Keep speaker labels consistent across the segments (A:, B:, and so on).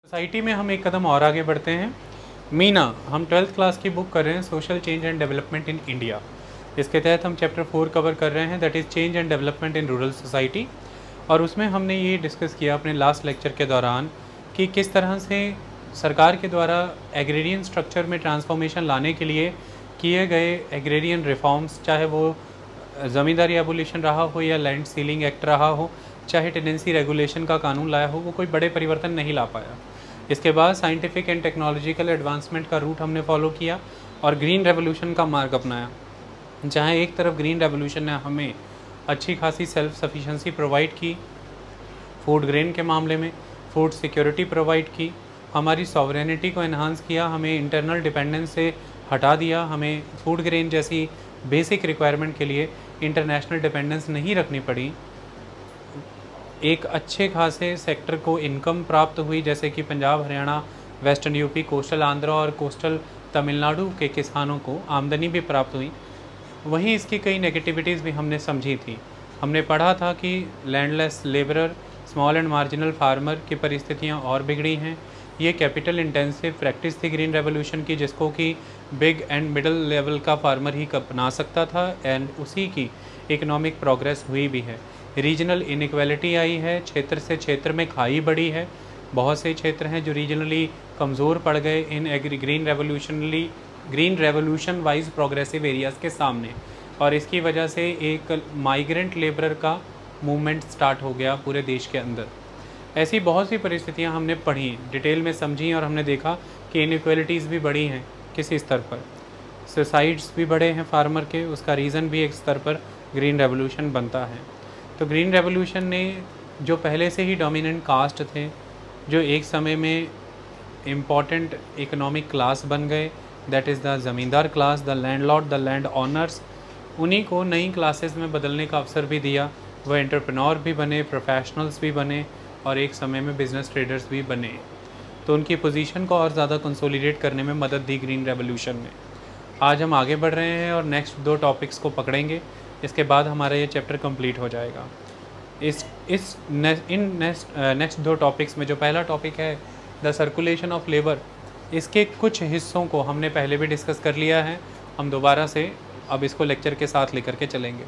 A: Society में हम एक कदम और आगे बढ़ते हैं। मीना, हम 12th क्लास की बुक कर रहे हैं social change and development in India. इसके तहत हम चैप्टर 4 कवर कर रहे हैं, that is change and development in rural society. और उसमें हमने ये डिस्कस किया अपने लास्ट लेक्चर के दौरान कि किस तरह से सरकार के द्वारा एग्रेरियन स्ट्रक्चर में ट्रांसफॉर्मेशन लाने के लिए किए गए एग्रेरियन रिफॉर्म्स, चाहे वो ज़मींदारी एबोलिशन रहा हो या लैंड सीलिंग एक्ट रहा हो, चाहे टेनेंसी रेगुलेशन का कानून लाया हो, वो कोई बड़े परिवर्तन नहीं ला पाया। इसके बाद साइंटिफिक एंड टेक्नोलॉजिकल एडवांसमेंट का रूट हमने फॉलो किया और ग्रीन रेवोल्यूशन का मार्ग अपनाया, जहाँ एक तरफ ग्रीन रेवोल्यूशन ने हमें अच्छी खासी सेल्फ सफिशेंसी प्रोवाइड की, फूड ग्रेन के मामले में फूड सिक्योरिटी प्रोवाइड की, हमारी सॉवरेनिटी को एनहांस किया, हमें इंटरनल डिपेंडेंस से हटा दिया, हमें फूड ग्रेन जैसी बेसिक रिक्वायरमेंट के लिए इंटरनेशनल डिपेंडेंस नहीं रखनी पड़ी। एक अच्छे खासे सेक्टर को इनकम प्राप्त हुई, जैसे कि Punjab, Haryana, western UP, coastal Andhra और कोस्टल तमिलनाडु के किसानों को आमदनी भी प्राप्त हुई। वहीं इसकी कई नेगेटिविटीज़ भी हमने समझी थी। हमने पढ़ा था कि landless labourer, small and marginal farmer की परिस्थितियां और बिगड़ी हैं। ये कैपिटल इंटेंसिव प्रैक्टिस थी ग्रीन रेवोल्यूशन की, जिसको कि बिग एंड मिडिल लेवल का फार्मर ही अपना सकता था, एंड उसी की इकोनॉमिक प्रोग्रेस हुई भी है। रीजनल इनइक्वालिटी आई है, क्षेत्र से क्षेत्र में खाई बढ़ी है। बहुत से क्षेत्र हैं जो रीजनली कमज़ोर पड़ गए इन green revolution wise progressive areas के सामने, और इसकी वजह से एक माइग्रेंट लेबरर का मूवमेंट स्टार्ट हो गया पूरे देश के अंदर। ऐसी बहुत सी परिस्थितियां हमने पढ़ी, डिटेल में समझी, और हमने देखा कि इनइक्वालिटीज़ भी बढ़ी हैं किसी स्तर पर, सुसाइड्स भी बढ़े हैं फार्मर के। उसका रीज़न भी एक स्तर पर ग्रीन रेवोल्यूशन बनता है। तो ग्रीन रेवोल्यूशन ने जो पहले से ही डोमिनेंट कास्ट थे, जो एक समय में इम्पॉर्टेंट इकोनॉमिक क्लास बन गए, दैट इज़ द ज़मींदार class, the landlord, the land owners, उन्हीं को नई क्लासेस में बदलने का अवसर भी दिया। वह एंटरप्रेन्योर भी बने, प्रोफेशनल्स भी बने, और एक समय में बिज़नेस ट्रेडर्स भी बने। तो उनकी पोजीशन को और ज़्यादा कंसोलिडेट करने में मदद दी ग्रीन रेवोल्यूशन ने। आज हम आगे बढ़ रहे हैं और नेक्स्ट 2 टॉपिक्स को पकड़ेंगे। इसके बाद हमारा ये चैप्टर कंप्लीट हो जाएगा। नेक्स्ट 2 टॉपिक्स में जो पहला टॉपिक है द सर्कुलेशन ऑफ लेबर, इसके कुछ हिस्सों को हमने पहले भी डिस्कस कर लिया है। हम दोबारा से अब इसको लेक्चर के साथ लेकर के चलेंगे।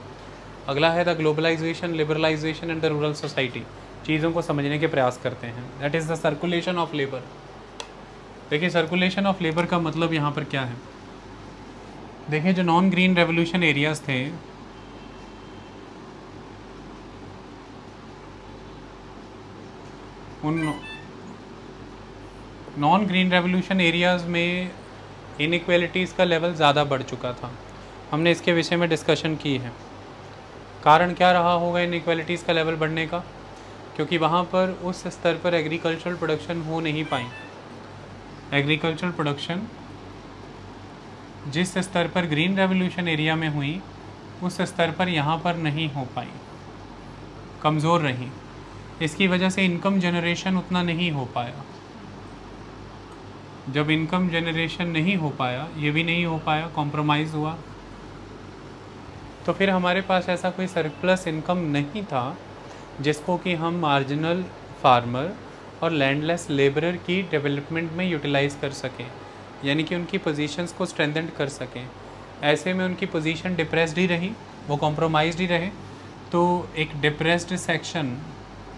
A: अगला है the globalization, liberalization and the rural society. चीज़ों को समझने के प्रयास करते हैं। That is the circulation of labour. देखिए, सर्कुलेशन ऑफ लेबर का मतलब यहाँ पर क्या है। देखिए, जो नॉन ग्रीन रेवोल्यूशन एरियाज़ थे, उन नॉन ग्रीन रेवोल्यूशन एरियाज़ में इनइक्वालिटीज़ का लेवल ज़्यादा बढ़ चुका था। हमने इसके विषय में डिस्कशन की है। कारण क्या रहा होगा इनइक्वालिटीज़ का लेवल बढ़ने का? क्योंकि वहाँ पर उस स्तर पर एग्रीकल्चरल प्रोडक्शन हो नहीं पाई। एग्रीकल्चरल प्रोडक्शन जिस स्तर पर ग्रीन रेवोल्यूशन एरिया में हुई, उस स्तर पर यहाँ पर नहीं हो पाई, कमज़ोर रही। इसकी वजह से इनकम जनरेशन उतना नहीं हो पाया। जब इनकम जनरेशन नहीं हो पाया, ये भी नहीं हो पाया, कॉम्प्रोमाइज़ हुआ, तो फिर हमारे पास ऐसा कोई सरप्लस इनकम नहीं था जिसको कि हम मार्जिनल फार्मर और लैंडलेस लेबरर की डेवलपमेंट में यूटिलाइज़ कर सकें, यानी कि उनकी पोजीशंस को स्ट्रेंथन कर सकें। ऐसे में उनकी पोजीशन डिप्रेस्ड ही रही, वो कॉम्प्रोमाइज़ड ही रहे। तो एक depressed section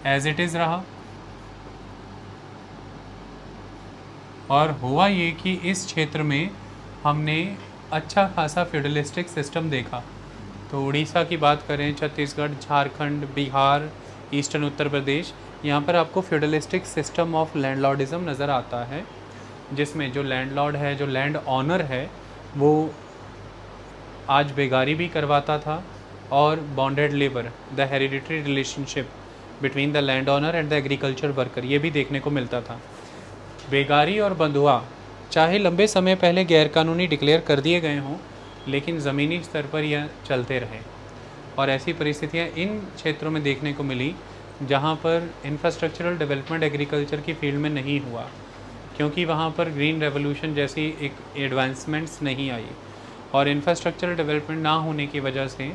A: as it is रहा। और हुआ ये कि इस क्षेत्र में हमने अच्छा खासा फ्यूडलिस्टिक सिस्टम देखा। तो उड़ीसा की बात करें, छत्तीसगढ़, झारखंड, बिहार, ईस्टर्न उत्तर प्रदेश, यहाँ पर आपको फ्यूडलिस्टिक सिस्टम ऑफ लैंडलॉर्डिज़म नज़र आता है, जिसमें जो लैंडलॉर्ड है, जो लैंड ऑनर है, वो आज बेगारी भी करवाता था, और bonded labour, the hereditary relationship between the land owner and the agriculture worker, ये भी देखने को मिलता था। बेगारी और बंधुआ चाहे लंबे समय पहले गैरकानूनी डिक्लेयर कर दिए गए हों, लेकिन ज़मीनी स्तर पर यह चलते रहे। और ऐसी परिस्थितियाँ इन क्षेत्रों में देखने को मिली जहाँ पर इंफ्रास्ट्रक्चरल डेवलपमेंट एग्रीकल्चर की फील्ड में नहीं हुआ, क्योंकि वहाँ पर ग्रीन रेवोल्यूशन जैसी एक एडवांसमेंट्स नहीं आई। और इंफ्रास्ट्रक्चरल डेवलपमेंट ना होने की वजह से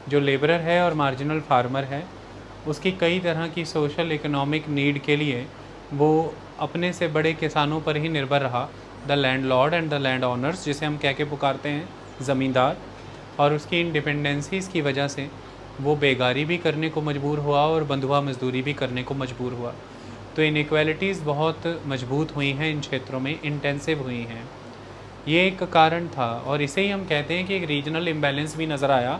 A: जो लेबरर है और मार्जिनल फार्मर है, उसकी कई तरह की सोशल इकोनॉमिक नीड के लिए वो अपने से बड़े किसानों पर ही निर्भर रहा, the land Lord and the land owners, जिसे हम कह के पुकारते हैं ज़मींदार। और उसकी इंडिपेंडेंसीज़ की वजह से वो बेगारी भी करने को मजबूर हुआ और बंधुआ मजदूरी भी करने को मजबूर हुआ। तो इनइक्वालिटीज़ बहुत मजबूत हुई हैं इन क्षेत्रों में, इंटेंसिव हुई हैं। ये एक कारण था और इसे ही हम कहते हैं कि एक रीजनल इम्बैलेंस भी नज़र आया।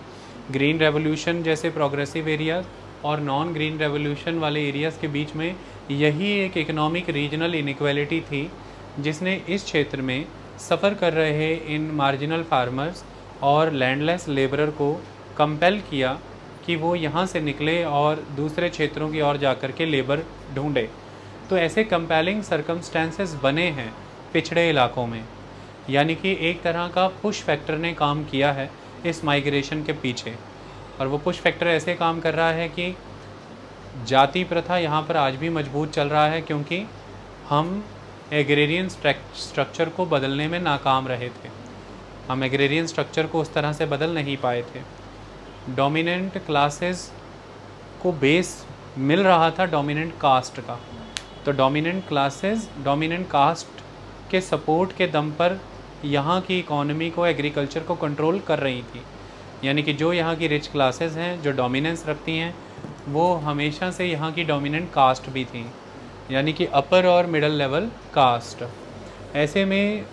A: ग्रीन रेवोल्यूशन जैसे प्रोग्रेसिव एरियाज़ और नॉन ग्रीन रेवोल्यूशन वाले एरियाज़ के बीच में यही एक इकोनॉमिक रीजनल इनइक्वालिटी थी, जिसने इस क्षेत्र में सफ़र कर रहे इन मार्जिनल फार्मर्स और लैंडलेस लेबरर को कंपेल किया कि वो यहाँ से निकले और दूसरे क्षेत्रों की ओर जाकर के लेबर ढूंढे। तो ऐसे कंपेलिंग सर्कमस्टेंसेस बने हैं पिछड़े इलाकों में, यानी कि एक तरह का पुश फैक्टर ने काम किया है इस माइग्रेशन के पीछे। और वो पुश फैक्टर ऐसे काम कर रहा है कि जाति प्रथा यहाँ पर आज भी मजबूत चल रहा है, क्योंकि हम एग्रेरियन स्ट्रक्चर को बदलने में नाकाम रहे थे। हम एग्रेरियन स्ट्रक्चर को उस तरह से बदल नहीं पाए थे। डोमिनेंट क्लासेस को बेस मिल रहा था डोमिनेंट कास्ट का, तो डोमिनेंट क्लासेस डोमिनेंट कास्ट के सपोर्ट के दम पर यहाँ की इकोनॉमी को, एग्रीकल्चर को कंट्रोल कर रही थी। यानी कि जो यहाँ की रिच क्लासेस हैं, जो डोमिनेंस रखती हैं, वो हमेशा से यहाँ की डोमिनेंट कास्ट भी थी, यानी कि अपर और मिडल लेवल कास्ट। ऐसे में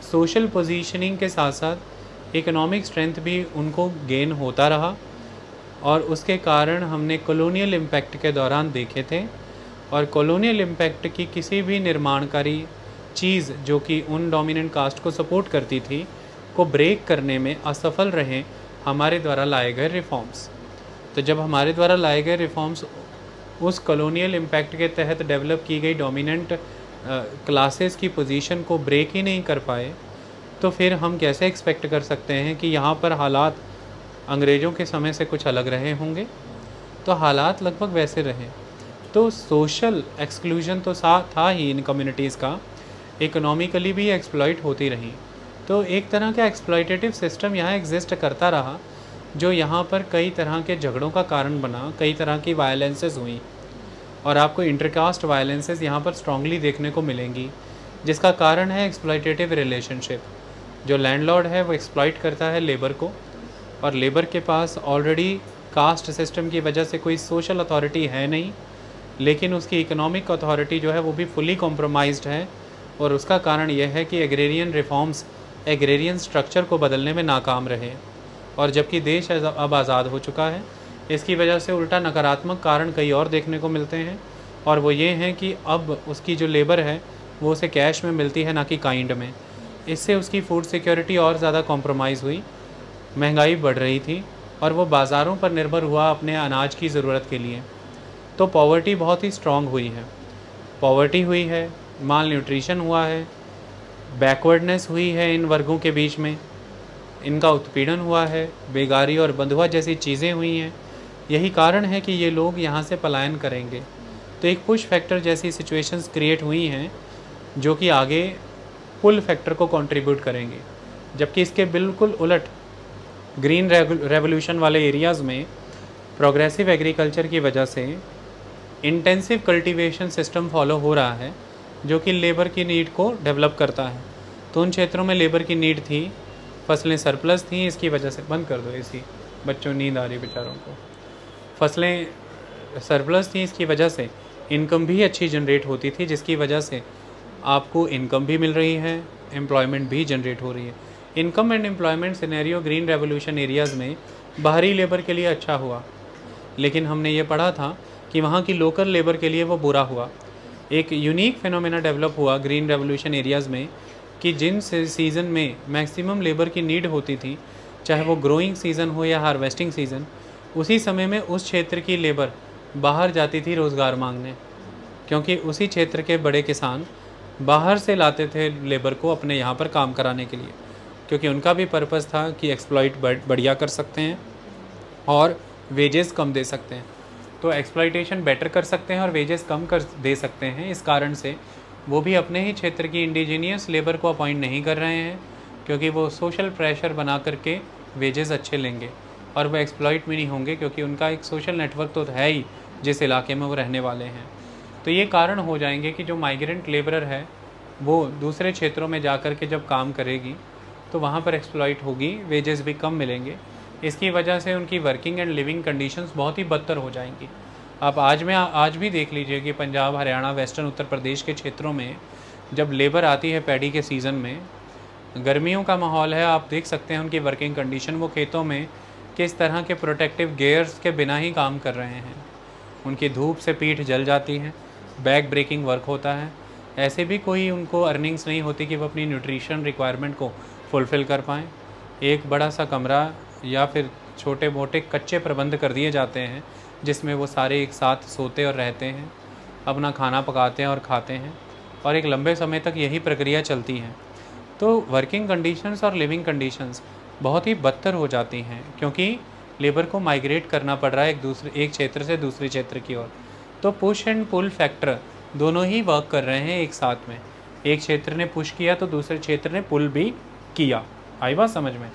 A: सोशल पोजीशनिंग के साथ साथ इकोनॉमिक स्ट्रेंथ भी उनको गेन होता रहा, और उसके कारण हमने कॉलोनियल इम्पैक्ट के दौरान देखे थे। और कॉलोनियल इम्पैक्ट की किसी भी निर्माणकारी चीज़ जो कि उन डोमिनेंट कास्ट को सपोर्ट करती थी, को ब्रेक करने में असफल रहे हमारे द्वारा लाए गए रिफॉर्म्स। तो जब हमारे द्वारा लाए गए रिफॉर्म्स उस कॉलोनियल इम्पैक्ट के तहत डेवलप की गई डोमिनेंट क्लासेस की पोजीशन को ब्रेक ही नहीं कर पाए, तो फिर हम कैसे एक्सपेक्ट कर सकते हैं कि यहाँ पर हालात अंग्रेज़ों के समय से कुछ अलग रहे होंगे। तो हालात लगभग वैसे रहे। तो सोशल एक्सक्लूजन तो था ही इन कम्युनिटीज़ का, इकोनॉमिकली भी एक्सप्लॉइट होती रही। तो एक तरह का एक्सप्लॉइटेटिव सिस्टम यहाँ एग्जिस्ट करता रहा, जो यहाँ पर कई तरह के झगड़ों का कारण बना, कई तरह की वायलेंसेस हुई। और आपको इंटरकास्ट वायलेंसेस यहाँ पर स्ट्रांगली देखने को मिलेंगी, जिसका कारण है एक्सप्लॉइटेटिव रिलेशनशिप। जो लैंडलॉर्ड है वो एक्सप्लॉइट करता है लेबर को, और लेबर के पास ऑलरेडी कास्ट सिस्टम की वजह से कोई सोशल अथॉरिटी है नहीं, लेकिन उसकी इकोनॉमिक अथॉरिटी जो है वो भी फुली कॉम्प्रोमाइज्ड है। और उसका कारण यह है कि एग्रेरियन रिफॉर्म्स एग्रेरियन स्ट्रक्चर को बदलने में नाकाम रहे। और जबकि देश अब आज़ाद हो चुका है, इसकी वजह से उल्टा नकारात्मक कारण कई और देखने को मिलते हैं, और वो ये हैं कि अब उसकी जो लेबर है वो उसे कैश में मिलती है, ना कि काइंड में। इससे उसकी फूड सिक्योरिटी और ज़्यादा कॉम्प्रोमाइज़ हुई, महंगाई बढ़ रही थी, और वो बाज़ारों पर निर्भर हुआ अपने अनाज की ज़रूरत के लिए। तो पॉवर्टी बहुत ही स्ट्रॉन्ग हुई है, पॉवर्टी हुई है, माल न्यूट्रिशन हुआ है, बैकवर्डनेस हुई है इन वर्गों के बीच में, इनका उत्पीड़न हुआ है, बेगारी और बंधुआ जैसी चीज़ें हुई हैं। यही कारण है कि ये लोग यहाँ से पलायन करेंगे। तो एक पुश फैक्टर जैसी सिचुएशंस क्रिएट हुई हैं, जो कि आगे पुल फैक्टर को कंट्रीब्यूट करेंगे। जबकि इसके बिल्कुल उलट ग्रीन रेवोल्यूशन वाले एरियाज़ में प्रोग्रेसिव एग्रीकल्चर की वजह से इंटेंसिव कल्टीवेशन सिस्टम फॉलो हो रहा है, जो कि लेबर की नीड को डेवलप करता है। तो उन क्षेत्रों में लेबर की नीड थी, फसलें सरप्लस थी, इसकी वजह से बंद कर दो इसी बच्चों, नींद आ रही बेचारों को। फसलें सरप्लस थी, इसकी वजह से इनकम भी अच्छी जनरेट होती थी, जिसकी वजह से आपको इनकम भी मिल रही है, एम्प्लॉयमेंट भी जनरेट हो रही है। Income and employment scenario green revolution areas में बाहरी लेबर के लिए अच्छा हुआ, लेकिन हमने ये पढ़ा था कि वहाँ की लोकल लेबर के लिए वो बुरा हुआ। एक यूनिक फिनोमेना डेवलप हुआ ग्रीन रेवोल्यूशन एरियाज़ में कि जिन सीज़न में मैक्सिमम लेबर की नीड होती थी, चाहे वो ग्रोइंग सीज़न हो या हार्वेस्टिंग सीज़न, उसी समय में उस क्षेत्र की लेबर बाहर जाती थी रोज़गार मांगने, क्योंकि उसी क्षेत्र के बड़े किसान बाहर से लाते थे लेबर को अपने यहाँ पर काम कराने के लिए, क्योंकि उनका भी पर्पज़ था कि एक्सप्लॉइट बढ़िया कर सकते हैं और वेजेस कम दे सकते हैं। तो एक्सप्लॉइटेशन बेटर कर सकते हैं और वेजेस कम कर दे सकते हैं। इस कारण से वो भी अपने ही क्षेत्र की इंडिजीनियस लेबर को अपॉइंट नहीं कर रहे हैं, क्योंकि वो सोशल प्रेशर बना करके वेजेस अच्छे लेंगे, और वो एक्सप्लॉइट भी नहीं होंगे, क्योंकि उनका एक सोशल नेटवर्क तो है ही जिस इलाके में वो रहने वाले हैं। तो ये कारण हो जाएंगे कि जो माइग्रेंट लेबरर है वो दूसरे क्षेत्रों में जा कर के जब काम करेगी तो वहाँ पर एक्सप्लॉइट होगी, वेजेस भी कम मिलेंगे। इसकी वजह से उनकी वर्किंग एंड लिविंग कंडीशंस बहुत ही बदतर हो जाएंगी। आप आज भी देख लीजिए कि पंजाब, हरियाणा, वेस्टर्न उत्तर प्रदेश के क्षेत्रों में जब लेबर आती है पैडी के सीज़न में, गर्मियों का माहौल है, आप देख सकते हैं उनकी वर्किंग कंडीशन, वो खेतों में किस तरह के प्रोटेक्टिव गेयर्स के बिना ही काम कर रहे हैं। उनकी धूप से पीठ जल जाती है, बैक ब्रेकिंग वर्क होता है। ऐसे भी कोई उनको अर्निंग्स नहीं होती कि वो अपनी न्यूट्रिशन रिक्वायरमेंट को फुलफ़िल कर पाएँ। एक बड़ा सा कमरा या फिर छोटे मोटे कच्चे प्रबंध कर दिए जाते हैं जिसमें वो सारे एक साथ सोते और रहते हैं, अपना खाना पकाते हैं और खाते हैं, और एक लंबे समय तक यही प्रक्रिया चलती है। तो वर्किंग कंडीशंस और लिविंग कंडीशंस बहुत ही बदतर हो जाती हैं क्योंकि लेबर को माइग्रेट करना पड़ रहा है एक क्षेत्र से दूसरे क्षेत्र की ओर। तो पुश एंड पुल फैक्टर दोनों ही वर्क कर रहे हैं एक साथ में। एक क्षेत्र ने पुश किया तो दूसरे क्षेत्र ने पुल भी किया। आई बात समझ में?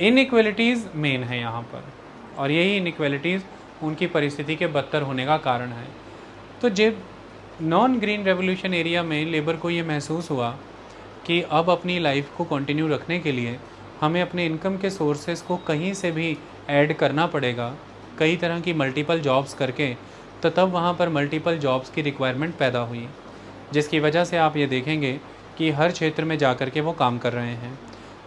A: इनइक्वलिटीज़ मेन है यहाँ पर, और यही इनइक्वलिटीज़ उनकी परिस्थिति के बदतर होने का कारण है। तो जब नॉन ग्रीन रेवोल्यूशन एरिया में लेबर को ये महसूस हुआ कि अब अपनी लाइफ को कंटिन्यू रखने के लिए हमें अपने इनकम के सोर्सेज को कहीं से भी ऐड करना पड़ेगा, कई तरह की मल्टीपल जॉब्स करके, तो तब वहाँ पर मल्टीपल जॉब्स की रिक्वायरमेंट पैदा हुई, जिसकी वजह से आप ये देखेंगे कि हर क्षेत्र में जा कर के वो काम कर रहे हैं।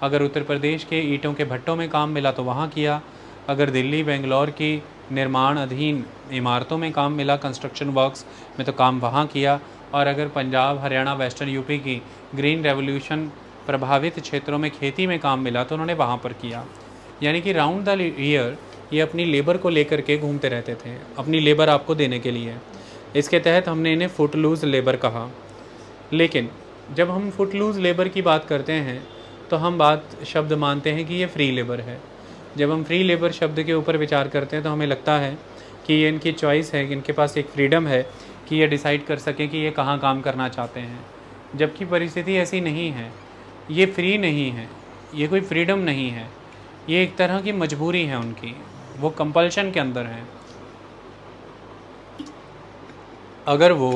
A: अगर उत्तर प्रदेश के ईंटों के भट्टों में काम मिला तो वहाँ किया, अगर दिल्ली बेंगलोर की निर्माण अधीन इमारतों में काम मिला, कंस्ट्रक्शन वर्क्स में, तो काम वहाँ किया, और अगर पंजाब, हरियाणा, वेस्टर्न यूपी की ग्रीन रेवोल्यूशन प्रभावित क्षेत्रों में खेती में काम मिला तो उन्होंने वहाँ पर किया। यानी कि राउंड द ईयर ये अपनी लेबर को लेकर के घूमते रहते थे, अपनी लेबर आपको देने के लिए। इसके तहत हमने इन्हें फुट लूज़ लेबर कहा। लेकिन जब हम फुट लूज़ लेबर की बात करते हैं तो हम शब्द मानते हैं कि ये फ्री लेबर है। जब हम फ्री लेबर शब्द के ऊपर विचार करते हैं तो हमें लगता है कि ये इनकी चॉइस है, कि इनके पास एक फ्रीडम है कि ये डिसाइड कर सकें कि ये कहाँ काम करना चाहते हैं, जबकि परिस्थिति ऐसी नहीं है। ये फ्री नहीं है, ये कोई फ्रीडम नहीं है, ये एक तरह की मजबूरी है उनकी, वो कंपल्शन के अंदर है। अगर वो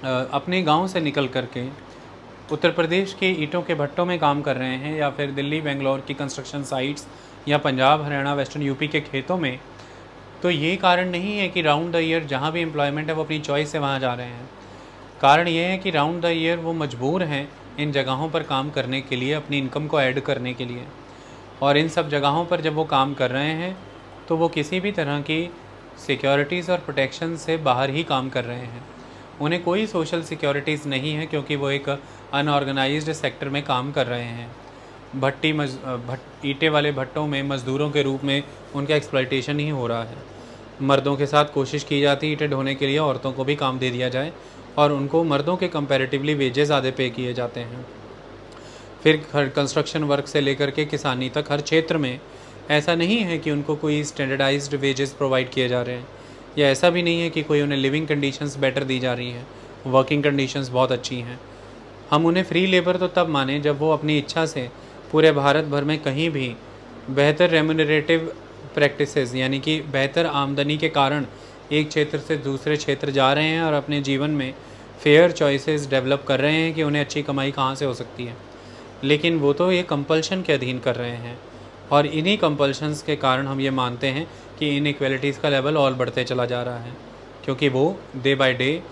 A: अपने गांव से निकल करके उत्तर प्रदेश के ईंटों के भट्टों में काम कर रहे हैं, या फिर दिल्ली बेंगलोर की कंस्ट्रक्शन साइट्स, या पंजाब, हरियाणा, वेस्टर्न यूपी के खेतों में, तो ये कारण नहीं है कि राउंड द ईयर जहाँ भी एम्प्लॉयमेंट है वो अपनी चॉइस से वहाँ जा रहे हैं। कारण ये है कि राउंड द ईयर वो मजबूर हैं इन जगहों पर काम करने के लिए, अपनी इनकम को ऐड करने के लिए। और इन सब जगहों पर जब वो काम कर रहे हैं तो वो किसी भी तरह की सिक्योरिटीज़ और प्रोटेक्शन से बाहर ही काम कर रहे हैं। उन्हें कोई सोशल सिक्योरिटीज़ नहीं है क्योंकि वो एक अनऑर्गेनाइज्ड सेक्टर में काम कर रहे हैं। ईंटे वाले भट्टों में मज़दूरों के रूप में उनका एक्सप्लॉयटेशन ही हो रहा है। मर्दों के साथ कोशिश की जाती है ईंटें ढोने के लिए औरतों को भी काम दे दिया जाए, और उनको मर्दों के कंपैरेटिवली वेजेस ज़्यादा पे किए जाते हैं। फिर कंस्ट्रक्शन वर्क से लेकर के किसानी तक हर क्षेत्र में ऐसा नहीं है कि उनको कोई स्टैंडर्डाइज्ड वेजेस प्रोवाइड किए जा रहे हैं, या ऐसा भी नहीं है कि कोई उन्हें लिविंग कंडीशंस बेटर दी जा रही हैं, वर्किंग कंडीशंस बहुत अच्छी हैं। हम उन्हें फ्री लेबर तो तब माने जब वो अपनी इच्छा से पूरे भारत भर में कहीं भी बेहतर रेम्यूनरेटिव प्रैक्टिसेस, यानी कि बेहतर आमदनी के कारण एक क्षेत्र से दूसरे क्षेत्र जा रहे हैं और अपने जीवन में फेयर चॉइसेस डेवलप कर रहे हैं कि उन्हें अच्छी कमाई कहाँ से हो सकती है। लेकिन वो तो ये कंपल्शन के अधीन कर रहे हैं, और इन्हीं कंपल्शंस के कारण हम ये मानते हैं कि इनइक्वालिटीज़ का लेवल और बढ़ते चला जा रहा है, क्योंकि वो डे बाय डे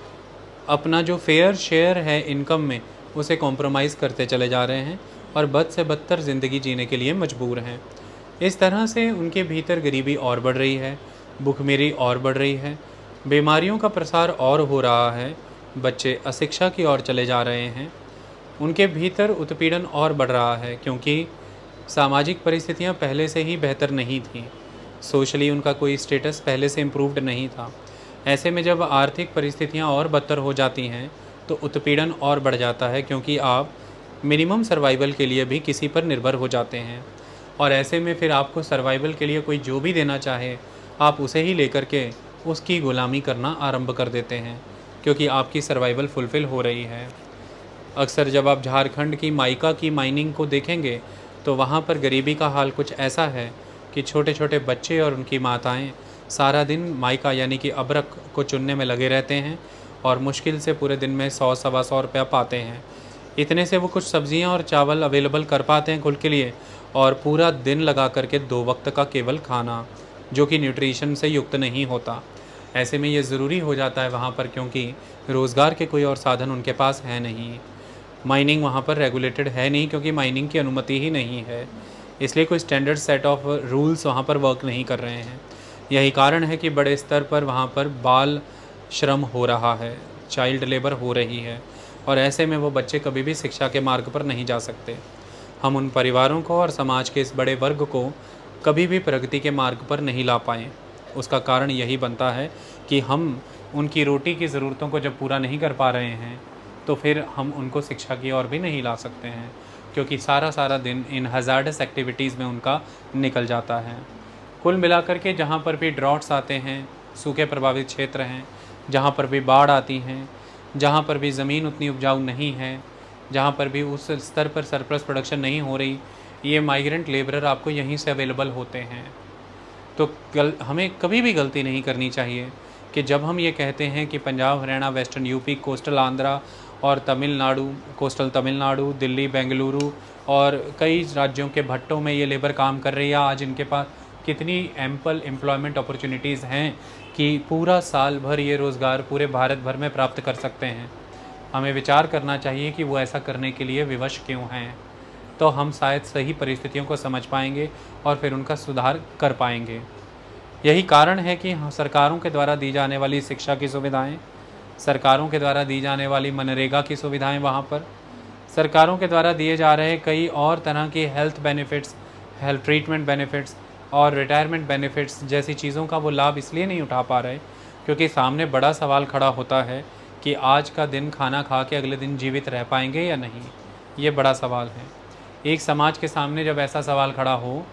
A: अपना जो फेयर शेयर है इनकम में उसे कॉम्प्रोमाइज़ करते चले जा रहे हैं और बद से बदतर ज़िंदगी जीने के लिए मजबूर हैं। इस तरह से उनके भीतर गरीबी और बढ़ रही है, भुखमरी और बढ़ रही है, बीमारियों का प्रसार और हो रहा है, बच्चे अशिक्षा की ओर चले जा रहे हैं, उनके भीतर उत्पीड़न और बढ़ रहा है क्योंकि सामाजिक परिस्थितियां पहले से ही बेहतर नहीं थीं, सोशली उनका कोई स्टेटस पहले से इम्प्रूव्ड नहीं था। ऐसे में जब आर्थिक परिस्थितियां और बदतर हो जाती हैं तो उत्पीड़न और बढ़ जाता है, क्योंकि आप मिनिमम सर्वाइवल के लिए भी किसी पर निर्भर हो जाते हैं, और ऐसे में फिर आपको सर्वाइवल के लिए कोई जो भी देना चाहे आप उसे ही लेकर के उसकी गुलामी करना आरंभ कर देते हैं, क्योंकि आपकी सर्वाइवल फुलफ़िल हो रही है। अक्सर जब आप झारखंड की माइका की माइनिंग को देखेंगे तो वहाँ पर गरीबी का हाल कुछ ऐसा है कि छोटे छोटे बच्चे और उनकी माताएं सारा दिन माइका यानी कि अबरक को चुनने में लगे रहते हैं, और मुश्किल से पूरे दिन में 100 सवा 100 रुपया पाते हैं। इतने से वो कुछ सब्जियां और चावल अवेलेबल कर पाते हैं खुद के लिए, और पूरा दिन लगा करके 2 वक्त का केवल खाना, जो कि न्यूट्रिशन से युक्त नहीं होता। ऐसे में ये ज़रूरी हो जाता है वहाँ पर, क्योंकि रोज़गार के कोई और साधन उनके पास है नहीं। माइनिंग वहाँ पर रेगुलेटेड है नहीं, क्योंकि माइनिंग की अनुमति ही नहीं है, इसलिए कोई स्टैंडर्ड सेट ऑफ रूल्स वहाँ पर वर्क नहीं कर रहे हैं। यही कारण है कि बड़े स्तर पर वहाँ पर बाल श्रम हो रहा है, चाइल्ड लेबर हो रही है, और ऐसे में वो बच्चे कभी भी शिक्षा के मार्ग पर नहीं जा सकते। हम उन परिवारों को और समाज के इस बड़े वर्ग को कभी भी प्रगति के मार्ग पर नहीं ला पाएँ। उसका कारण यही बनता है कि हम उनकी रोटी की ज़रूरतों को जब पूरा नहीं कर पा रहे हैं, तो फिर हम उनको शिक्षा की ओर भी नहीं ला सकते हैं, क्योंकि सारा दिन इन हज़ार्डस एक्टिविटीज़ में उनका निकल जाता है। कुल मिलाकर के जहाँ पर भी ड्रॉट्स आते हैं, सूखे प्रभावित क्षेत्र हैं, जहाँ पर भी बाढ़ आती हैं, जहाँ पर भी ज़मीन उतनी उपजाऊ नहीं है, जहाँ पर भी उस स्तर पर सरप्लस प्रोडक्शन नहीं हो रही, ये माइग्रेंट लेबरर आपको यहीं से अवेलेबल होते हैं। तो हमें कभी भी गलती नहीं करनी चाहिए कि जब हम ये कहते हैं कि Punjab, Haryana, western UP, coastal Andhra और तमिलनाडु, कोस्टल तमिलनाडु, दिल्ली, बेंगलुरु और कई राज्यों के भट्टों में ये लेबर काम कर रही है, आज इनके पास कितनी एम्पल एम्प्लॉयमेंट अपॉर्चुनिटीज़ हैं कि पूरा साल भर ये रोज़गार पूरे भारत भर में प्राप्त कर सकते हैं। हमें विचार करना चाहिए कि वो ऐसा करने के लिए विवश क्यों हैं, तो हम शायद सही परिस्थितियों को समझ पाएंगे और फिर उनका सुधार कर पाएंगे। यही कारण है कि सरकारों के द्वारा दी जाने वाली शिक्षा की सुविधाएं, सरकारों के द्वारा दी जाने वाली मनरेगा की सुविधाएं, वहाँ पर सरकारों के द्वारा दिए जा रहे कई और तरह की health benefits, health treatment benefits और रिटायरमेंट बेनिफिट्स जैसी चीज़ों का वो लाभ इसलिए नहीं उठा पा रहे क्योंकि सामने बड़ा सवाल खड़ा होता है कि आज का दिन खाना खा के अगले दिन जीवित रह पाएंगे या नहीं। ये बड़ा सवाल है। एक समाज के सामने जब ऐसा सवाल खड़ा हो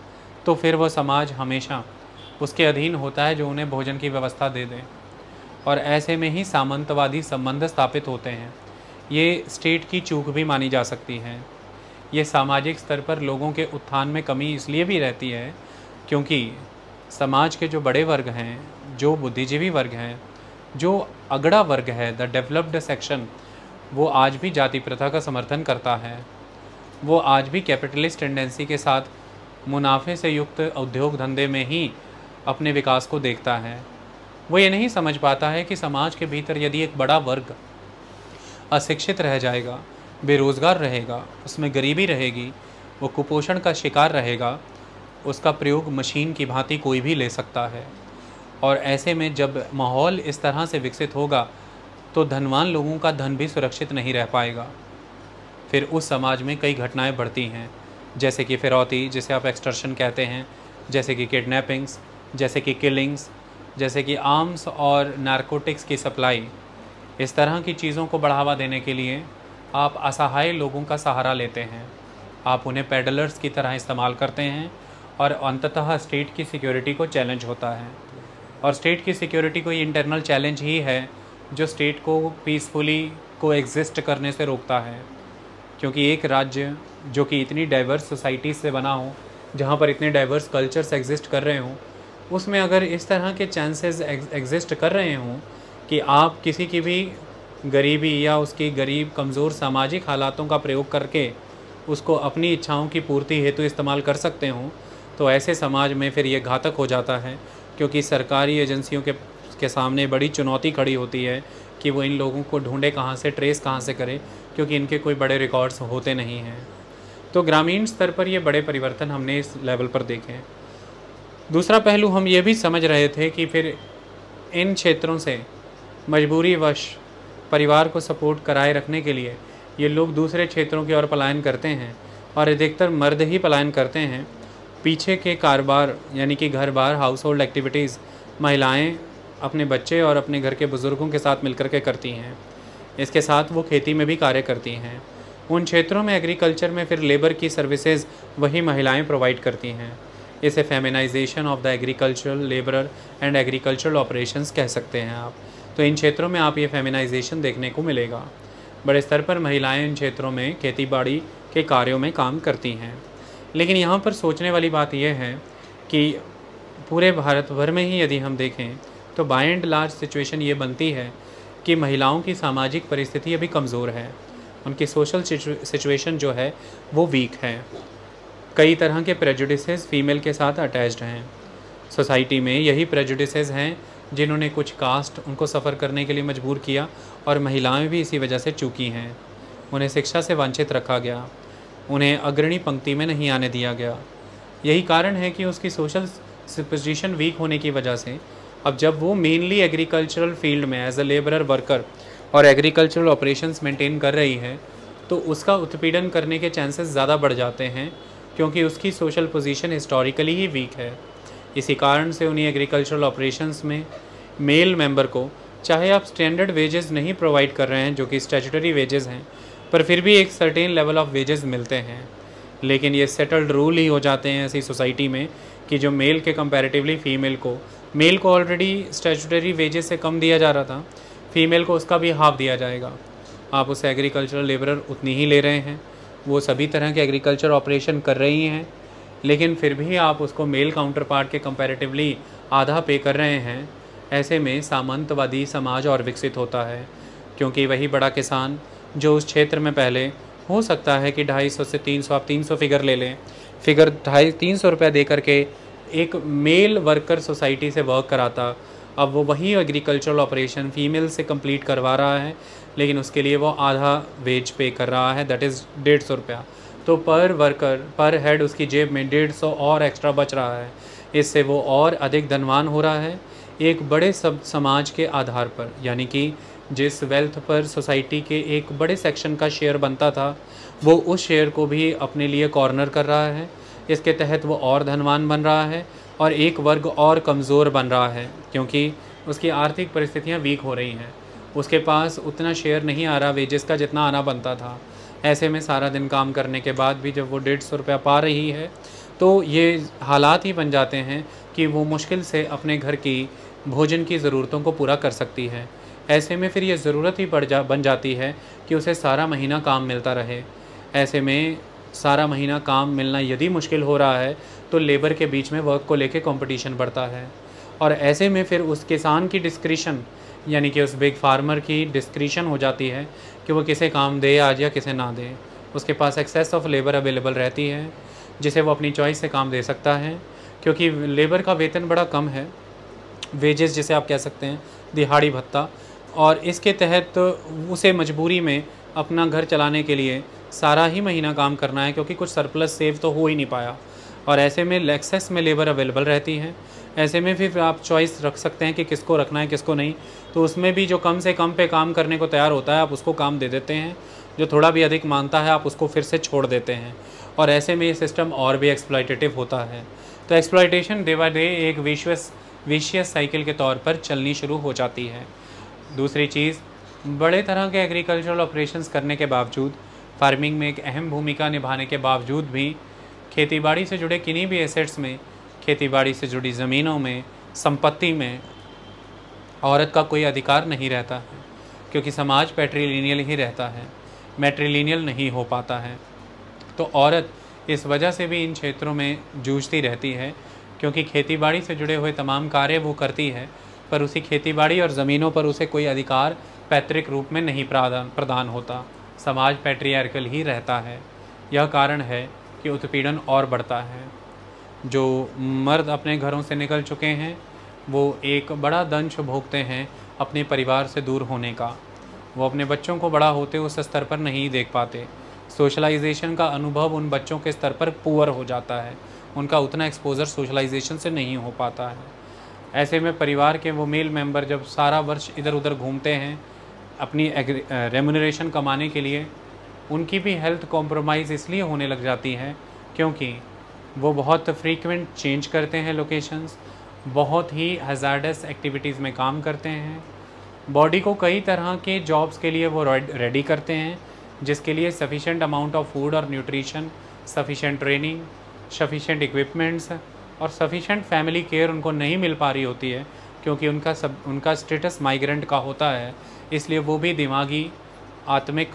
A: तो फिर वो समाज हमेशा उसके अधीन होता है जो उन्हें भोजन की व्यवस्था दे दे, और ऐसे में ही सामंतवादी संबंध स्थापित होते हैं। ये स्टेट की चूक भी मानी जा सकती है। ये सामाजिक स्तर पर लोगों के उत्थान में कमी इसलिए भी रहती है क्योंकि समाज के जो बड़े वर्ग हैं, जो बुद्धिजीवी वर्ग हैं, जो अगड़ा वर्ग है, द डेवलप्ड सेक्शन, वो आज भी जाति प्रथा का समर्थन करता है। वो आज भी कैपिटलिस्ट टेंडेंसी के साथ मुनाफे से युक्त उद्योग धंधे में ही अपने विकास को देखता है। वो ये नहीं समझ पाता है कि समाज के भीतर यदि एक बड़ा वर्ग अशिक्षित रह जाएगा, बेरोज़गार रहेगा, उसमें गरीबी रहेगी, वो कुपोषण का शिकार रहेगा, उसका प्रयोग मशीन की भांति कोई भी ले सकता है। और ऐसे में जब माहौल इस तरह से विकसित होगा तो धनवान लोगों का धन भी सुरक्षित नहीं रह पाएगा। फिर उस समाज में कई घटनाएं बढ़ती हैं, जैसे कि फिरौती, जिसे आप एक्सटर्शन कहते हैं, जैसे कि किडनैपिंग्स, जैसे कि किलिंग्स, जैसे कि आर्म्स और नारकोटिक्स की सप्लाई। इस तरह की चीज़ों को बढ़ावा देने के लिए आप असहाय लोगों का सहारा लेते हैं, आप उन्हें पेडलर्स की तरह इस्तेमाल करते हैं, और अंततः स्टेट की सिक्योरिटी को चैलेंज होता है। और स्टेट की सिक्योरिटी कोई इंटरनल चैलेंज ही है जो स्टेट को पीसफुली को एग्जिस्ट करने से रोकता है। क्योंकि एक राज्य जो कि इतनी डाइवर्स सोसाइटी से बना हो, जहाँ पर इतने डाइवर्स कल्चर्स एग्जिस्ट कर रहे हों, उसमें अगर इस तरह के चांसेस एग्जिस्ट कर रहे हों कि आप किसी की भी गरीबी या उसकी गरीब कमज़ोर सामाजिक हालातों का प्रयोग करके उसको अपनी इच्छाओं की पूर्ति हेतु इस्तेमाल कर सकते हों, तो ऐसे समाज में फिर ये घातक हो जाता है। क्योंकि सरकारी एजेंसियों के सामने बड़ी चुनौती खड़ी होती है कि वो इन लोगों को ढूंढे कहाँ से, ट्रेस कहाँ से करे, क्योंकि इनके कोई बड़े रिकॉर्ड्स होते नहीं हैं। तो ग्रामीण स्तर पर ये बड़े परिवर्तन हमने इस लेवल पर देखे हैं। दूसरा पहलू हम ये भी समझ रहे थे कि फिर इन क्षेत्रों से मजबूरीवश परिवार को सपोर्ट कराए रखने के लिए ये लोग दूसरे क्षेत्रों की ओर पलायन करते हैं, और अधिकतर मर्द ही पलायन करते हैं। पीछे के कारोबार यानी कि घर बार, हाउस होल्ड एक्टिविटीज़ महिलाएं अपने बच्चे और अपने घर के बुज़ुर्गों के साथ मिलकर के करती हैं। इसके साथ वो खेती में भी कार्य करती हैं। उन क्षेत्रों में एग्रीकल्चर में फिर लेबर की सर्विसेज वही महिलाएं प्रोवाइड करती हैं। इसे feminization of the agricultural labourer and agricultural operations कह सकते हैं आप। तो इन क्षेत्रों में आप ये फेमिनाइजेशन देखने को मिलेगा। बड़े स्तर पर महिलाएं इन क्षेत्रों में खेतीबाड़ी के कार्यों में काम करती हैं। लेकिन यहाँ पर सोचने वाली बात यह है कि पूरे भारत भर में ही यदि हम देखें तो बाय एंड लार्ज सिचुएशन ये बनती है कि महिलाओं की सामाजिक परिस्थिति अभी कमज़ोर है, उनकी सोशल सिचुएशन जो है वो वीक है। कई तरह के प्रेजुडिसेस फीमेल के साथ अटैच्ड हैं। सोसाइटी में यही प्रेजुडिसेस हैं जिन्होंने कुछ कास्ट उनको सफ़र करने के लिए मजबूर किया और महिलाएं भी इसी वजह से चूकी हैं। उन्हें शिक्षा से वंचित रखा गया, उन्हें अग्रणी पंक्ति में नहीं आने दिया गया। यही कारण है कि उसकी सोशल पोजीशन वीक होने की वजह से अब जब वो मेनली एग्रीकल्चरल फील्ड में एज अ लेबरर वर्कर और एग्रीकल्चरल ऑपरेशंस मेंटेन कर रही है तो उसका उत्पीड़न करने के चांसेस ज़्यादा बढ़ जाते हैं, क्योंकि उसकी सोशल पोजीशन हिस्टोरिकली ही वीक है। इसी कारण से उन्हें एग्रीकल्चरल ऑपरेशंस में मेल मेंबर को, चाहे आप स्टैंडर्ड वेजेस नहीं प्रोवाइड कर रहे हैं जो कि स्टैट्यूटरी वेजेस हैं, पर फिर भी एक सर्टेन लेवल ऑफ वेजेस मिलते हैं। लेकिन ये सेटल्ड रूल ही हो जाते हैं ऐसी सोसाइटी में कि जो मेल के कंपैरेटिवली मेल को ऑलरेडी स्टैट्यूटरी वेजेस से कम दिया जा रहा था, फीमेल को उसका भी हाफ दिया जाएगा। आप उसे एग्रीकल्चरल लेबरर उतनी ही ले रहे हैं, वो सभी तरह के एग्रीकल्चर ऑपरेशन कर रही हैं, लेकिन फिर भी आप उसको मेल काउंटर पार्ट के कंपैरेटिवली आधा पे कर रहे हैं। ऐसे में सामंतवादी समाज और विकसित होता है, क्योंकि वही बड़ा किसान जो उस क्षेत्र में पहले हो सकता है कि 250 से 300, आप 300 फिगर ले लें, फिगर 250-300 रुपये दे करके एक मेल वर्कर सोसाइटी से वर्क कराता, अब वो वही एग्रीकल्चरल ऑपरेशन फीमेल से कंप्लीट करवा रहा है, लेकिन उसके लिए वो आधा वेज पे कर रहा है, दैट इज़ 150 रुपया। तो पर वर्कर पर हेड उसकी जेब में 150 और एक्स्ट्रा बच रहा है। इससे वो और अधिक धनवान हो रहा है एक बड़े समाज के आधार पर, यानी कि जिस वेल्थ पर सोसाइटी के एक बड़े सेक्शन का शेयर बनता था वो उस शेयर को भी अपने लिए कॉर्नर कर रहा है। इसके तहत वो और धनवान बन रहा है और एक वर्ग और कमज़ोर बन रहा है, क्योंकि उसकी आर्थिक परिस्थितियाँ वीक हो रही हैं, उसके पास उतना शेयर नहीं आ रहा वेजेस का जितना आना बनता था। ऐसे में सारा दिन काम करने के बाद भी जब वो 150 रुपया पा रही है तो ये हालात ही बन जाते हैं कि वो मुश्किल से अपने घर की भोजन की ज़रूरतों को पूरा कर सकती है। ऐसे में फिर ये ज़रूरत ही बन जाती है कि उसे सारा महीना काम मिलता रहे। ऐसे में सारा महीना काम मिलना यदि मुश्किल हो रहा है तो लेबर के बीच में वर्क को लेके कंपटीशन बढ़ता है, और ऐसे में फिर उस किसान की डिस्क्रिशन, यानी कि उस बिग फार्मर की डिस्क्रिशन हो जाती है कि वो किसे काम दे आज या किसे ना दे। उसके पास एक्सेस ऑफ लेबर अवेलेबल रहती है जिसे वो अपनी चॉइस से काम दे सकता है, क्योंकि लेबर का वेतन बड़ा कम है, वेजेस जिसे आप कह सकते हैं दिहाड़ी भत्ता, और इसके तहत उसे मजबूरी में अपना घर चलाने के लिए सारा ही महीना काम करना है, क्योंकि कुछ सरप्लस सेव तो हो ही नहीं पाया। और ऐसे में एक्सेस में लेबर अवेलेबल रहती है। ऐसे में फिर आप चॉइस रख सकते हैं कि किसको रखना है किसको नहीं, तो उसमें भी जो कम से कम पे काम करने को तैयार होता है आप उसको काम दे देते हैं, जो थोड़ा भी अधिक मांगता है आप उसको फिर से छोड़ देते हैं, और ऐसे में ये सिस्टम और भी एक्सप्लॉयटेटिव होता है। तो एक्सप्लॉयटेशन डे बाय डे एक विशियस साइकिल के तौर पर चलनी शुरू हो जाती है। दूसरी चीज़, बड़े तरह के एग्रीकल्चरल ऑपरेशंस करने के बावजूद, फार्मिंग में एक अहम भूमिका निभाने के बावजूद भी खेतीबाड़ी से जुड़े किन्हीं भी एसेट्स में, खेतीबाड़ी से जुड़ी ज़मीनों में, संपत्ति में औरत का कोई अधिकार नहीं रहता है, क्योंकि समाज पैट्रीलिनियल ही रहता है, मैट्रीलिनियल नहीं हो पाता है। तो औरत इस वजह से भी इन क्षेत्रों में जूझती रहती है, क्योंकि खेतीबाड़ी से जुड़े हुए तमाम कार्य वो करती है, पर उसी खेतीबाड़ी और ज़मीनों पर उसे कोई अधिकार पैतृक रूप में नहीं प्रदान होता। समाज पैट्रियार्कल ही रहता है। यह कारण है कि उत्पीड़न और बढ़ता है। जो मर्द अपने घरों से निकल चुके हैं वो एक बड़ा दंश भोगते हैं अपने परिवार से दूर होने का। वो अपने बच्चों को बड़ा होते उस स्तर पर नहीं देख पाते। सोशलाइजेशन का अनुभव उन बच्चों के स्तर पर पुअर हो जाता है, उनका उतना एक्सपोजर सोशलाइजेशन से नहीं हो पाता है। ऐसे में परिवार के वो मेल मेंबर जब सारा वर्ष इधर उधर घूमते हैं अपनी रेम्यूनरेशन कमाने के लिए, उनकी भी हेल्थ कॉम्प्रोमाइज़ इसलिए होने लग जाती है क्योंकि वो बहुत फ्रीक्वेंट चेंज करते हैं लोकेशंस, बहुत ही हज़ार्डस एक्टिविटीज़ में काम करते हैं, बॉडी को कई तरह के जॉब्स के लिए वो रेडी करते हैं, जिसके लिए सफिशेंट अमाउंट ऑफ फूड और nutrition, sufficient training, sufficient equipments और सफिशेंट फैमिली केयर उनको नहीं मिल पा रही होती है, क्योंकि उनका स्टेटस माइग्रेंट का होता है। इसलिए वो भी दिमागी, आत्मिक,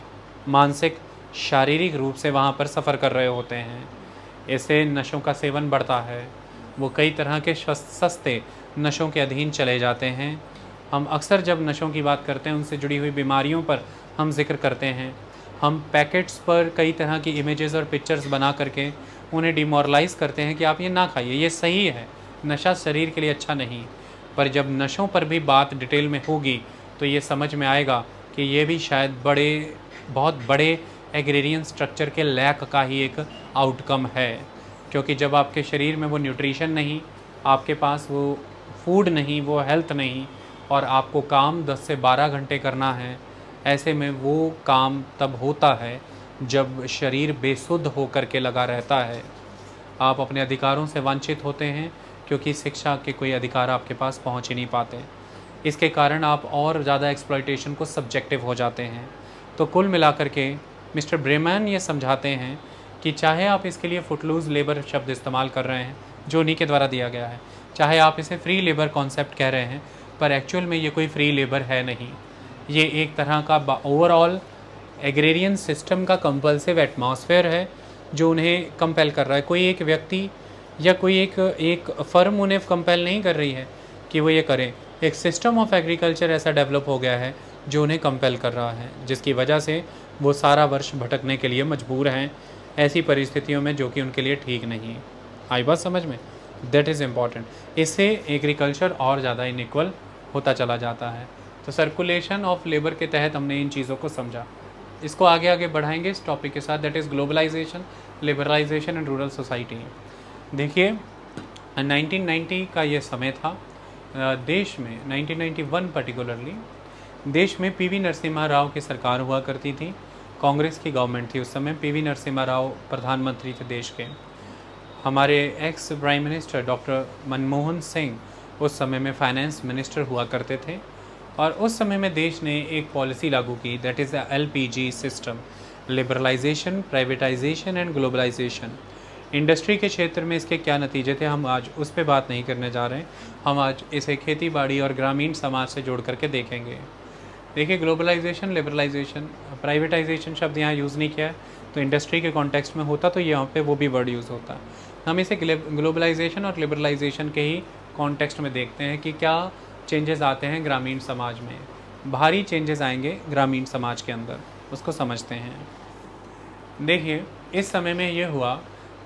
A: मानसिक, शारीरिक रूप से वहाँ पर सफ़र कर रहे होते हैं। इससे नशों का सेवन बढ़ता है, वो कई तरह के सस्ते नशों के अधीन चले जाते हैं। हम अक्सर जब नशों की बात करते हैं उनसे जुड़ी हुई बीमारियों पर हम जिक्र करते हैं। हम पैकेट्स पर कई तरह की इमेजेस और पिक्चर्स बना करके उन्हें डिमोरलाइज़ करते हैं कि आप ये ना खाइए, ये सही है, नशा शरीर के लिए अच्छा नहीं। पर जब नशों पर भी बात डिटेल में होगी तो ये समझ में आएगा कि ये भी शायद बहुत बड़े एग्रेरियन स्ट्रक्चर के लैक का ही एक आउटकम है। क्योंकि जब आपके शरीर में वो न्यूट्रिशन नहीं, आपके पास वो फूड नहीं, वो हेल्थ नहीं, और आपको काम 10 से 12 घंटे करना है, ऐसे में वो काम तब होता है जब शरीर बेसुध होकर के लगा रहता है। आप अपने अधिकारों से वंचित होते हैं क्योंकि शिक्षा के कोई अधिकार आपके पास पहुंच ही नहीं पाते। इसके कारण आप और ज़्यादा एक्सप्लॉयटेशन को सब्जेक्टिव हो जाते हैं। तो कुल मिलाकर के मिस्टर ब्रेमैन ये समझाते हैं कि चाहे आप इसके लिए फुटलूज़ लेबर शब्द इस्तेमाल कर रहे हैं जो उन्हीं के द्वारा दिया गया है, चाहे आप इसे फ्री लेबर कॉन्सेप्ट कह रहे हैं, पर एक्चुअल में ये कोई फ्री लेबर है नहीं। ये एक तरह का ओवरऑल एग्रेरियन सिस्टम का कंपल्सिव एटमॉस्फेयर है जो उन्हें कंपेल कर रहा है। कोई एक व्यक्ति या कोई एक फर्म उन्हें कंपेल नहीं कर रही है कि वो ये करें। एक सिस्टम ऑफ एग्रीकल्चर ऐसा डेवलप हो गया है जो उन्हें कंपेल कर रहा है, जिसकी वजह से वो सारा वर्ष भटकने के लिए मजबूर हैं ऐसी परिस्थितियों में जो कि उनके लिए ठीक नहीं। आई बात समझ में? That is important. इससे एग्रीकल्चर और ज़्यादा इनइक्वल होता चला जाता है। तो सर्कुलेशन ऑफ लेबर के तहत हमने इन चीज़ों को समझा। इसको आगे आगे बढ़ाएंगे इस टॉपिक के साथ, that is globalization, liberalization and rural society. देखिए 1990 का ये समय था। देश में 1991 पर्टिकुलरली देश में पीवी नरसिम्हा राव की सरकार हुआ करती थी। कांग्रेस की गवर्नमेंट थी उस समय। पीवी नरसिम्हा राव प्रधानमंत्री थे देश के। हमारे ex prime minister doctor Manmohan Singh उस समय में फाइनेंस मिनिस्टर हुआ करते थे। और उस समय में देश ने एक पॉलिसी लागू की, that is the LPG system, liberalization, privatization and globalization. Industry के क्षेत्र में इसके क्या नतीजे थे हम आज उस पर बात नहीं करने जा रहे हैं। हम आज इसे खेती बाड़ी और ग्रामीण समाज से जोड़ करके देखेंगे। देखिए ग्लोबलाइजेशन, लिबरलाइजेशन, प्राइवेटाइजेशन शब्द यहाँ यूज़ नहीं किया है, तो इंडस्ट्री के कॉन्टेक्स्ट में होता तो यहाँ पे वो भी वर्ड यूज़ होता। हम इसे ग्लोबलाइजेशन और लिबरलाइजेशन के ही कॉन्टेक्स्ट में देखते हैं कि क्या चेंजेस आते हैं ग्रामीण समाज में। भारी चेंजेस आएंगे ग्रामीण समाज के अंदर, उसको समझते हैं। देखिए इस समय में ये हुआ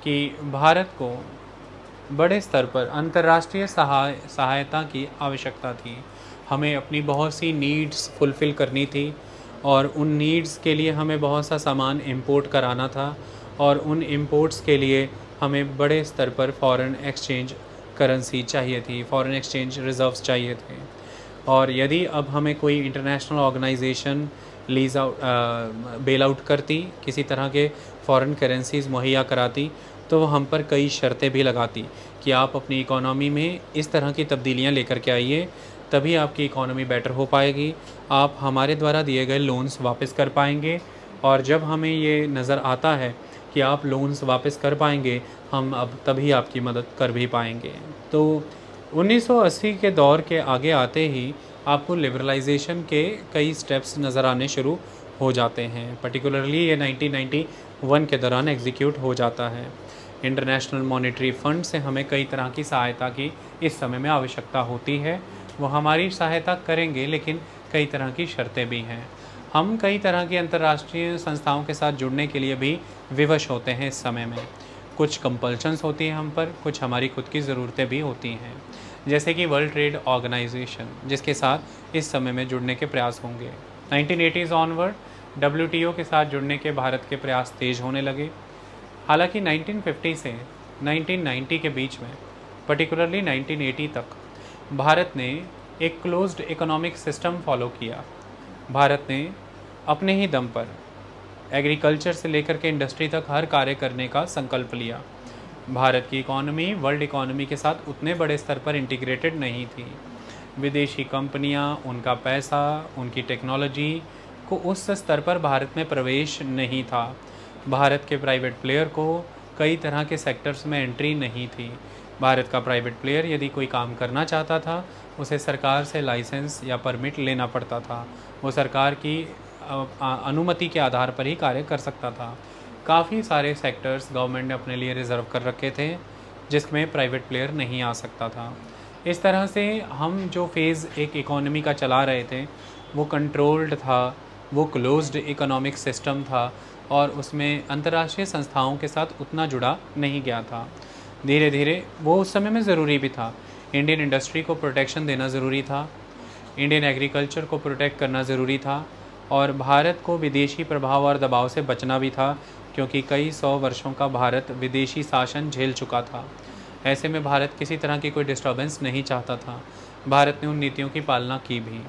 A: कि भारत को बड़े स्तर पर अंतर्राष्ट्रीय सहायता की आवश्यकता थी। हमें अपनी बहुत सी नीड्स फुलफ़िल करनी थी और उन नीड्स के लिए हमें बहुत सा सामान इंपोर्ट कराना था, और उन इंपोर्ट्स के लिए हमें बड़े स्तर पर फॉरेन एक्सचेंज करेंसी चाहिए थी, फॉरेन एक्सचेंज रिजर्व्स चाहिए थे। और यदि अब हमें कोई इंटरनेशनल ऑर्गेनाइजेशन बेल आउट करती, किसी तरह के फॉरेन करेंसीज़ मुहैया कराती, तो वो हम पर कई शर्तें भी लगाती कि आप अपनी इकोनॉमी में इस तरह की तब्दीलियां लेकर के आइए, तभी आपकी इकोनॉमी बेटर हो पाएगी, आप हमारे द्वारा दिए गए लोन्स वापस कर पाएंगे। और जब हमें ये नज़र आता है कि आप लोन्स वापस कर पाएंगे, हम अब तभी आपकी मदद कर भी पाएंगे। तो 1980 के दौर के आगे आते ही आपको लिबरलाइजेशन के कई स्टेप्स नज़र आने शुरू हो जाते हैं। पर्टिकुलरली ये 1991 के दौरान एग्जीक्यूट हो जाता है। इंटरनेशनल मॉनेटरी फ़ंड से हमें कई तरह की सहायता की इस समय में आवश्यकता होती है। वो हमारी सहायता करेंगे, लेकिन कई तरह की शर्तें भी हैं। हम कई तरह की अंतर्राष्ट्रीय संस्थाओं के साथ जुड़ने के लिए भी विवश होते हैं इस समय में। कुछ कंपल्शंस होती हैं हम पर, कुछ हमारी खुद की ज़रूरतें भी होती हैं, जैसे कि वर्ल्ड ट्रेड ऑर्गेनाइजेशन, जिसके साथ इस समय में जुड़ने के प्रयास होंगे। 1980s ऑनवर्ड WTO के साथ जुड़ने के भारत के प्रयास तेज़ होने लगे। हालांकि 1950 से 1990 के बीच में, पर्टिकुलरली 1980 तक, भारत ने एक क्लोज्ड इकोनॉमिक सिस्टम फॉलो किया। भारत ने अपने ही दम पर एग्रीकल्चर से लेकर के इंडस्ट्री तक हर कार्य करने का संकल्प लिया। भारत की इकोनॉमी वर्ल्ड इकोनॉमी के साथ उतने बड़े स्तर पर इंटीग्रेटेड नहीं थी। विदेशी कंपनियां, उनका पैसा, उनकी टेक्नोलॉजी को उस स्तर पर भारत में प्रवेश नहीं था। भारत के प्राइवेट प्लेयर को कई तरह के सेक्टर्स में एंट्री नहीं थी। भारत का प्राइवेट प्लेयर यदि कोई काम करना चाहता था, उसे सरकार से लाइसेंस या परमिट लेना पड़ता था। वो सरकार की अनुमति के आधार पर ही कार्य कर सकता था। काफ़ी सारे सेक्टर्स गवर्नमेंट ने अपने लिए रिज़र्व कर रखे थे, जिसमें प्राइवेट प्लेयर नहीं आ सकता था। इस तरह से हम जो फेज़ एक इकोनॉमी का चला रहे थे वो कंट्रोल्ड था, वो क्लोज्ड इकोनॉमिक सिस्टम था और उसमें अंतर्राष्ट्रीय संस्थाओं के साथ उतना जुड़ा नहीं गया था। धीरे धीरे वो उस समय में ज़रूरी भी था। इंडियन इंडस्ट्री को प्रोटेक्शन देना ज़रूरी था, इंडियन एग्रीकल्चर को प्रोटेक्ट करना ज़रूरी था और भारत को विदेशी प्रभाव और दबाव से बचना भी था, क्योंकि कई 100 वर्षों का भारत विदेशी शासन झेल चुका था। ऐसे में भारत किसी तरह की कोई डिस्टर्बेंस नहीं चाहता था। भारत ने उन नीतियों की पालना की भी।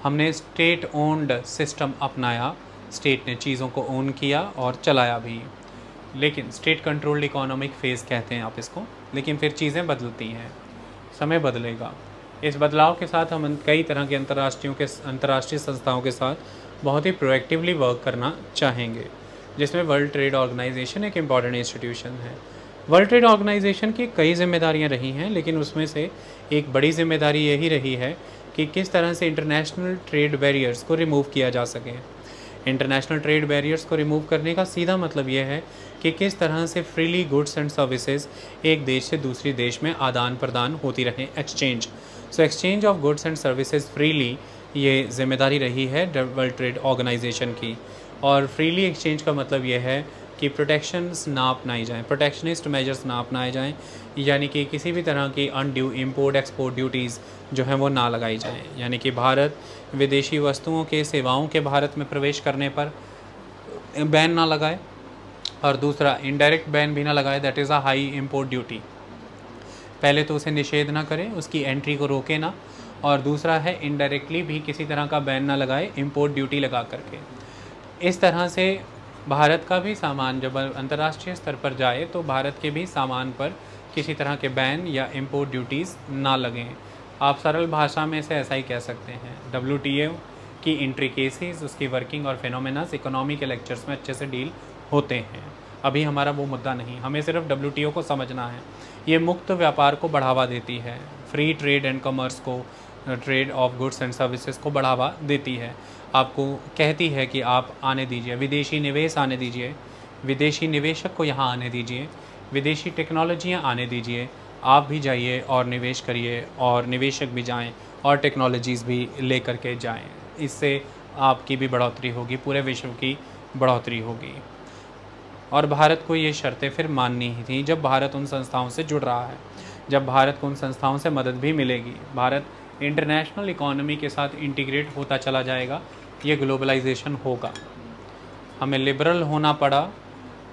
A: हमने स्टेट ओन्ड सिस्टम अपनाया, स्टेट ने चीज़ों को ओन किया और चलाया भी। लेकिन स्टेट कंट्रोल्ड इकोनॉमिक फेज़ कहते हैं आप इसको। लेकिन फिर चीज़ें बदलती हैं, समय बदलेगा। इस बदलाव के साथ हम कई तरह के अंतर्राष्ट्रीय संस्थाओं के साथ बहुत ही प्रोएक्टिवली वर्क करना चाहेंगे, जिसमें वर्ल्ड ट्रेड ऑर्गेनाइजेशन एक इम्पॉर्टेंट इंस्टीट्यूशन है। वर्ल्ड ट्रेड ऑर्गेनाइजेशन की कई जिम्मेदारियां रही हैं, लेकिन उसमें से एक बड़ी जिम्मेदारी यही रही है कि किस तरह से इंटरनेशनल ट्रेड बैरियर्स को रिमूव किया जा सके। इंटरनेशनल ट्रेड बैरियर्स को रिमूव करने का सीधा मतलब यह है कि किस तरह से फ्रीली गुड्स एंड सर्विसेज एक देश से दूसरे देश में आदान प्रदान होती रहे, exchange. So exchange of goods and services freely, ये जिम्मेदारी रही है वर्ल्ड ट्रेड ऑर्गेनाइजेशन की। और फ्रीली एक्सचेंज का मतलब यह है कि प्रोटेक्शंस ना अपनाई जाएँ, प्रोटेक्शनिस्ट मेजर्स ना अपनाए जाएँ, यानी कि किसी भी तरह की अनड्यू इम्पोर्ट एक्सपोर्ट ड्यूटीज़ जो हैं वो ना लगाई जाएँ। यानी कि भारत विदेशी वस्तुओं के सेवाओं के भारत में प्रवेश करने पर बैन ना लगाए, और दूसरा इनडायरेक्ट बैन भी ना लगाए, that is a high import duty. पहले तो उसे निषेध ना करें, उसकी एंट्री को रोके ना, और दूसरा है इनडायरेक्टली भी किसी तरह का बैन ना लगाए इम्पोर्ट ड्यूटी लगा करके। इस तरह से भारत का भी सामान जब अंतर्राष्ट्रीय स्तर पर जाए तो भारत के भी सामान पर किसी तरह के बैन या इम्पोर्ट ड्यूटीज़ ना लगें। आप सरल भाषा में इसे ऐसा ही कह सकते हैं। WTO की इंट्रिकेसीज, उसकी वर्किंग और फिनोमेनास इकोनॉमी के लेक्चर्स में अच्छे से डील होते हैं। अभी हमारा वो मुद्दा नहीं, हमें सिर्फ WTO को समझना है। ये मुक्त व्यापार को बढ़ावा देती है, फ्री ट्रेड एंड कॉमर्स को, trade off goods and services को बढ़ावा देती है। आपको कहती है कि आप आने दीजिए, विदेशी निवेश आने दीजिए, विदेशी निवेशक को यहाँ आने दीजिए, विदेशी टेक्नोलॉजियाँ आने दीजिए, आप भी जाइए और निवेश करिए, और निवेशक भी जाएं और टेक्नोलॉजीज़ भी ले कर के जाएँ। इससे आपकी भी बढ़ोतरी होगी, पूरे विश्व की बढ़ोतरी होगी। और भारत को ये शर्तें फिर माननी ही थी जब भारत उन संस्थाओं से जुड़ रहा है, जब भारत को उन संस्थाओं से मदद भी मिलेगी। भारत इंटरनेशनल इकोनॉमी के साथ इंटीग्रेट होता चला जाएगा, ये ग्लोबलाइजेशन होगा। हमें लिबरल होना पड़ा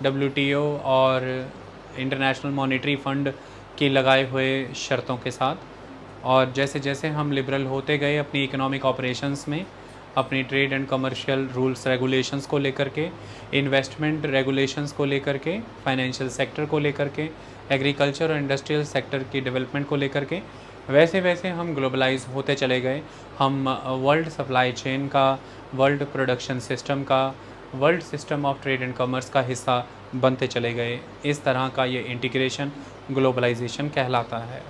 A: WTO और इंटरनेशनल मॉनेटरी फंड की लगाए हुए शर्तों के साथ, और जैसे जैसे हम लिबरल होते गए अपनी इकोनॉमिक ऑपरेशंस में, अपनी trade and commercial rules regulations को लेकर के, इन्वेस्टमेंट रेगुलेशंस को लेकर के, फाइनेंशियल सेक्टर को लेकर के, एग्रीकल्चर और इंडस्ट्रियल सेक्टर की डेवलपमेंट को लेकर के, वैसे वैसे हम ग्लोबलाइज होते चले गए। हम वर्ल्ड सप्लाई चेन का, वर्ल्ड प्रोडक्शन सिस्टम का, world system of trade and commerce का हिस्सा बनते चले गए। इस तरह का ये इंटीग्रेशन ग्लोबलाइजेशन कहलाता है।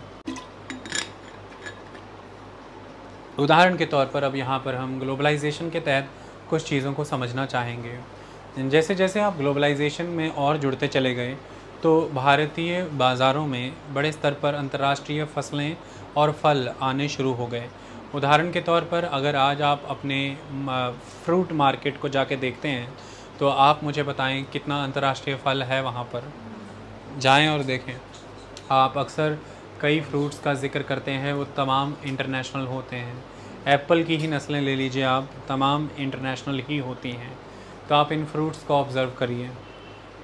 A: उदाहरण के तौर पर अब यहाँ पर हम ग्लोबलाइजेशन के तहत कुछ चीज़ों को समझना चाहेंगे। जैसे जैसे आप ग्लोबलाइजेशन में और जुड़ते चले गए तो भारतीय बाज़ारों में बड़े स्तर पर अंतर्राष्ट्रीय फसलें और फल आने शुरू हो गए। उदाहरण के तौर पर अगर आज आप अपने फ्रूट मार्केट को जाके देखते हैं तो आप मुझे बताएं कितना अंतर्राष्ट्रीय फल है वहाँ पर। जाएं और देखें। आप अक्सर कई फ्रूट्स का जिक्र करते हैं, वो तमाम इंटरनेशनल होते हैं। एप्पल की ही नस्लें ले लीजिए आप, तमाम इंटरनेशनल ही होती हैं। तो आप इन फ्रूट्स को ऑब्ज़र्व करिए,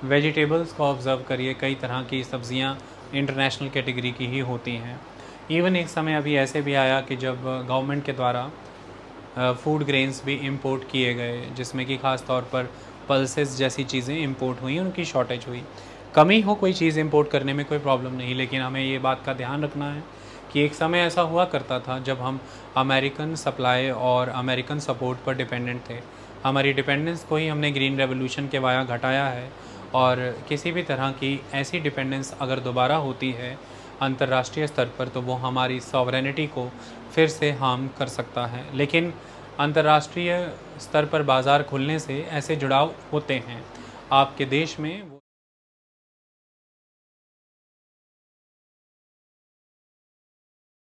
A: वेजिटेबल्स को ऑब्ज़र्व करिए, कई तरह की सब्ज़ियाँ इंटरनेशनल कैटेगरी की ही होती हैं। इवन एक समय अभी ऐसे भी आया कि जब गवर्नमेंट के द्वारा फूड ग्रेन्स भी इंपोर्ट किए गए, जिसमें कि ख़ास तौर पर पल्सेस जैसी चीज़ें इंपोर्ट हुई, उनकी शॉर्टेज हुई। कमी हो कोई चीज़ इंपोर्ट करने में कोई प्रॉब्लम नहीं, लेकिन हमें ये बात का ध्यान रखना है कि एक समय ऐसा हुआ करता था जब हम अमेरिकन सप्लाई और अमेरिकन सपोर्ट पर डिपेंडेंट थे। हमारी डिपेंडेंस को ही हमने ग्रीन रेवोल्यूशन के वाया घटाया है, और किसी भी तरह की ऐसी डिपेंडेंस अगर दोबारा होती है अंतर्राष्ट्रीय स्तर पर तो वो हमारी सॉवरेनिटी को फिर से हार्म कर सकता है। लेकिन अंतर्राष्ट्रीय स्तर पर बाज़ार खुलने से ऐसे जुड़ाव होते हैं। आपके देश में